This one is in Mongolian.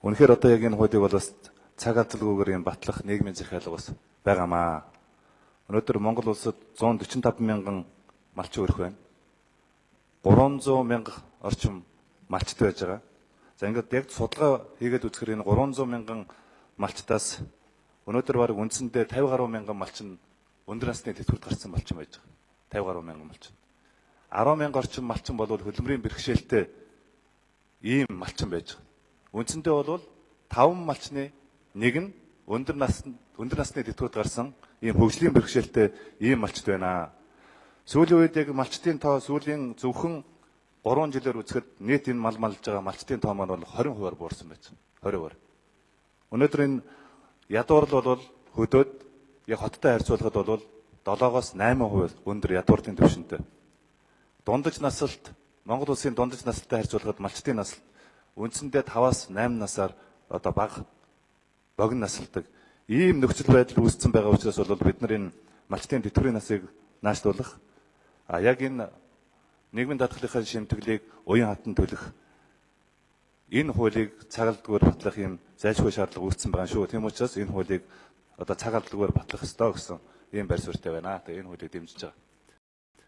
Үнэхээр одоо яг энэ хуулийг бол бас цаг алдалгүйгээр энэ батлах нийгмийн захиалга бас байгаамаа. Өнөөдөр Монгол улсад 145 мянган малчин өрх байна. 300 мянга орчим малчд байж байгаа. За ингээд яг судалгаа хийгээд үзэхээр энэ 300 мянган малчтаас өнөөдөр баг үндсэндээ 50 гаруй мянган малчин өндөр насны тэтгэврт гарсан малчин байж байгаа. 50 гаруй мянган малчин. 10 мянга орчим малчин бол хөдөлмөрийн бэрхшээлтэй ийм малчин байж байгаа. Үндсэндээ бол 5 малчны нэг нь өндөр насны тэтгэврт гарсан ийм хөгжлийн бэрхшээлтэй ийм малчд байна. Сүүлийн үед яг малчдын тоо сүүлийн зөвхөн 3 жилээр үзэхэд нийт энэ мал малж байгаа малчдын тоо маань бол 20% буурсан байж байгаа. 20%. Өнөөдөр энэ ядуурл бол хөдөөд яг хоттой харьцуулахад бол 7-оос 8% өндөр ядууртын түвшинтэй. Дундаж насалт Монгол улсын дундаж насалтай харьцуулахад малчдын насалт үндсэндээ 5-аас 8 насаар одоо бага богино насалдаг ийм нөхцөл байдал үүссэн байгаа учраас бол бид нар энэ малчдын тэтгэврийн насыг наашлуулах яг энэ нийгмийн даатгалынхаа шимтгэлийг уян хатан төлөх энэ хуулийг цаг алдалгүйгээр батлах юм зайлшгүй шаардлага үүссэн байгаа шүү. Тийм учраас энэ хуулийг одоо цаг алдалгүйгээр батлах ёстой гэсэн ийм байр суурьтай байна. Тэгээ энэ хуулийг дэмжиж байгаа.